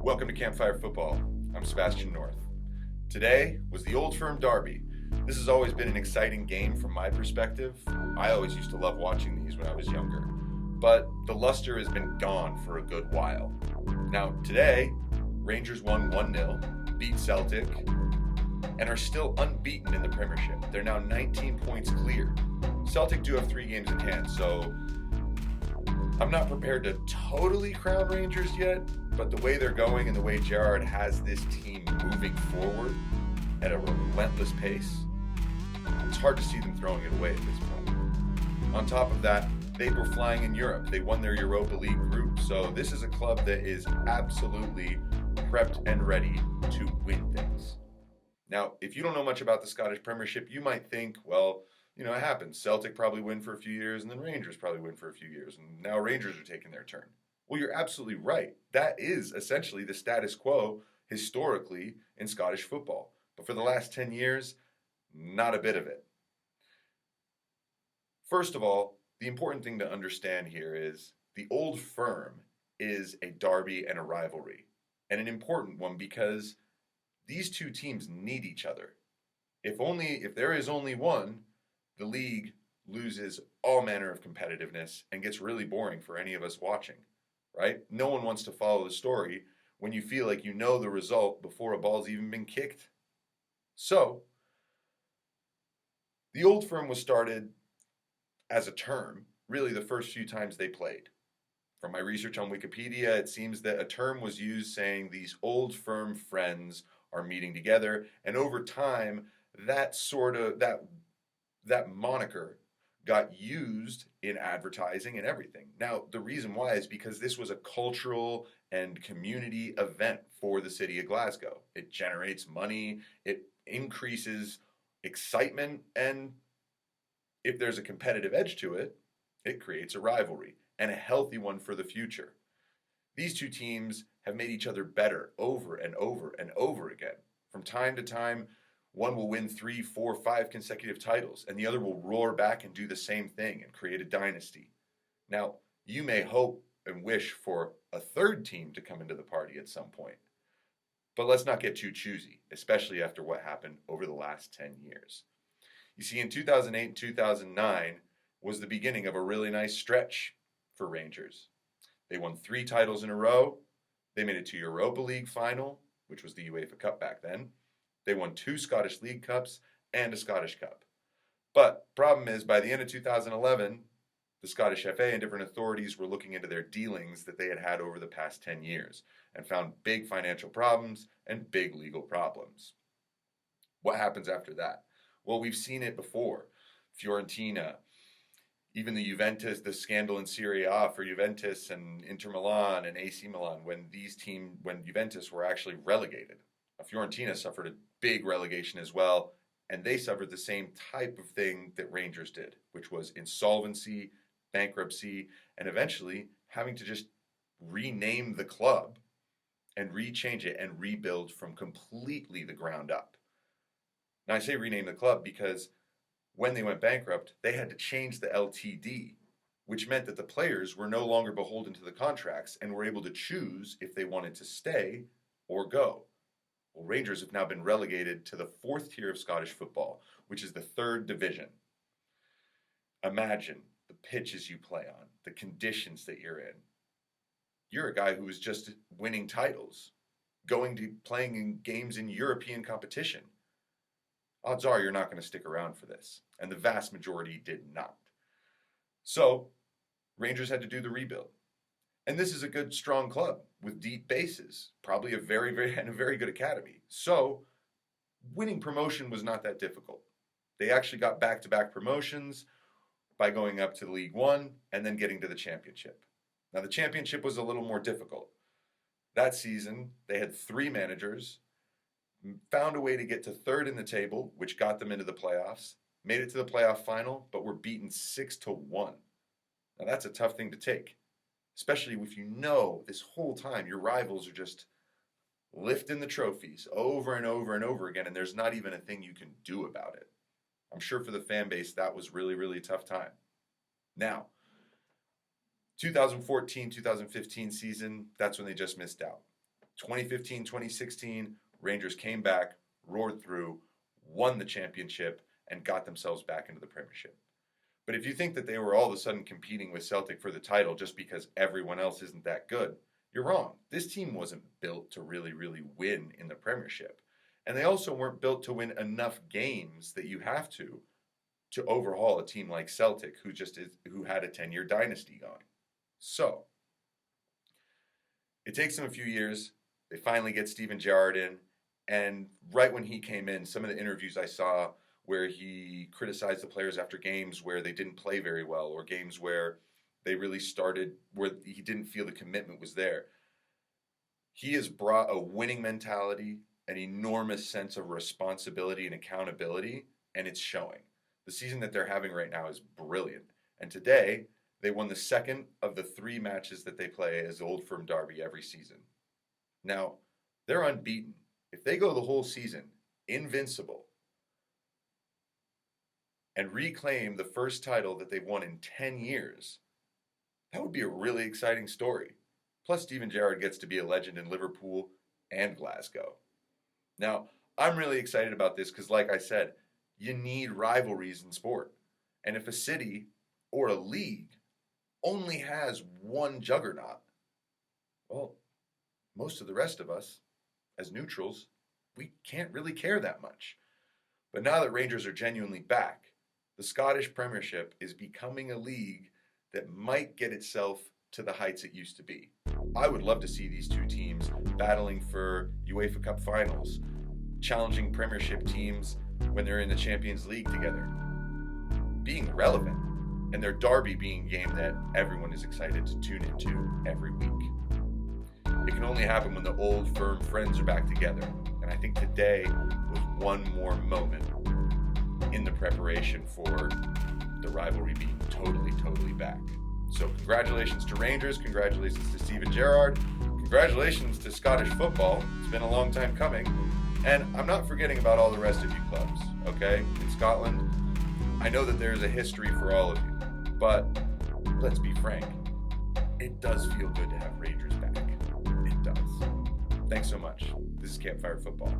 Welcome to Campfire Football. I'm Sebastian North. Today was the Old Firm Derby. This has always been an exciting game from my perspective. I always used to love watching these when I was younger, but the luster has been gone for a good while. Now, today, Rangers won 1-0, beat Celtic, and are still unbeaten in the Premiership. They're now 19 points clear. Celtic do have 3 games in hand, so I'm not prepared to totally crown Rangers yet, but the way they're going and the way Gerrard has this team moving forward at a relentless pace, it's hard to see them throwing it away at this point. On top of that, they were flying in Europe. They won their Europa League group, so this is a club that is absolutely prepped and ready to win things. Now, if you don't know much about the Scottish Premiership, you might think, well, it happens. Celtic probably win for a few years, and then Rangers probably win for a few years, and now Rangers are taking their turn. Well, you're absolutely right. That is essentially the status quo historically in Scottish football. But for the last 10 years, not a bit of it. First of all, the important thing to understand here is the Old Firm is a derby and a rivalry, and an important one because these two teams need each other. If there is only one, the league loses all manner of competitiveness and gets really boring for any of us watching, right? No one wants to follow the story when you feel like you know the result before a ball's even been kicked. So, the Old Firm was started as a term, really the first few times they played. From my research on Wikipedia, it seems that a term was used saying these Old Firm friends are meeting together, and over time, that moniker got used in advertising and everything. Now, the reason why is because this was a cultural and community event for the city of Glasgow. It generates money, it increases excitement, and if there's a competitive edge to it, it creates a rivalry, and a healthy one for the future. These two teams have made each other better over and over and over again. From time to time, one will win 3, 4, 5 consecutive titles, and the other will roar back and do the same thing and create a dynasty. Now, you may hope and wish for a third team to come into the party at some point. But let's not get too choosy, especially after what happened over the last 10 years. You see, in 2008 and 2009 was the beginning of a really nice stretch for Rangers. They won 3 titles in a row. They made it to Europa League final, which was the UEFA Cup back then. They won 2 Scottish League Cups and a Scottish Cup. But problem is, by the end of 2011, the Scottish FA and different authorities were looking into their dealings that they had had over the past 10 years and found big financial problems and big legal problems. What happens after that? Well, we've seen it before. Fiorentina, even the scandal in Serie A for Juventus and Inter Milan and AC Milan, when Juventus were actually relegated. Fiorentina suffered a big relegation as well, and they suffered the same type of thing that Rangers did, which was insolvency, bankruptcy, and eventually having to just rename the club and rechange it and rebuild from completely the ground up. Now, I say rename the club because when they went bankrupt, they had to change the LTD, which meant that the players were no longer beholden to the contracts and were able to choose if they wanted to stay or go. Well, Rangers have now been relegated to the 4th tier of Scottish football, which is the 3rd division. Imagine the pitches you play on, the conditions that you're in. You're a guy who was just winning titles, playing in games in European competition. Odds are you're not going to stick around for this, and the vast majority did not. So, Rangers had to do the rebuild. And this is a good, strong club with deep bases, probably a very good academy. So, winning promotion was not that difficult. They actually got back-to-back promotions by going up to League One and then getting to the championship. Now, the championship was a little more difficult. That season, they had 3 managers, found a way to get to 3rd in the table, which got them into the playoffs, made it to the playoff final, but were beaten 6-1. Now, that's a tough thing to take, especially if you know this whole time your rivals are just lifting the trophies over and over and over again, and there's not even a thing you can do about it. I'm sure for the fan base, that was really a tough time. Now, 2014-2015 season, that's when they just missed out. 2015, 2016, Rangers came back, roared through, won the championship, and got themselves back into the Premiership. But if you think that they were all of a sudden competing with Celtic for the title just because everyone else isn't that good, you're wrong. This team wasn't built to really, really win in the Premiership. And they also weren't built to win enough games that you have to overhaul a team like Celtic, who had a 10-year dynasty going. So, it takes them a few years. They finally get Steven Gerrard in. And right when he came in, some of the interviews I saw where he criticized the players after games where they didn't play very well, or games where they really started, where he didn't feel the commitment was there. He has brought a winning mentality, an enormous sense of responsibility and accountability, and it's showing. The season that they're having right now is brilliant. And today, they won the second of the 3 matches that they play as Old Firm Derby every season. Now, they're unbeaten. If they go the whole season invincible and reclaim the first title that they've won in 10 years, that would be a really exciting story. Plus, Steven Gerrard gets to be a legend in Liverpool and Glasgow. Now, I'm really excited about this because, like I said, you need rivalries in sport. And if a city or a league only has one juggernaut, well, most of the rest of us, as neutrals, we can't really care that much. But now that Rangers are genuinely back, the Scottish Premiership is becoming a league that might get itself to the heights it used to be. I would love to see these two teams battling for UEFA Cup finals, challenging Premiership teams when they're in the Champions League together, being relevant, and their derby being a game that everyone is excited to tune into every week. It can only happen when the old, firm friends are back together, and I think today was one more moment in the preparation for the rivalry being totally back. So congratulations to Rangers, congratulations to Steven Gerrard, congratulations to Scottish football. It's been a long time coming. And I'm not forgetting about all the rest of you clubs, okay? In Scotland, I know that there's a history for all of you, but let's be frank, it does feel good to have Rangers back. It does. Thanks so much. This is Campfire Football.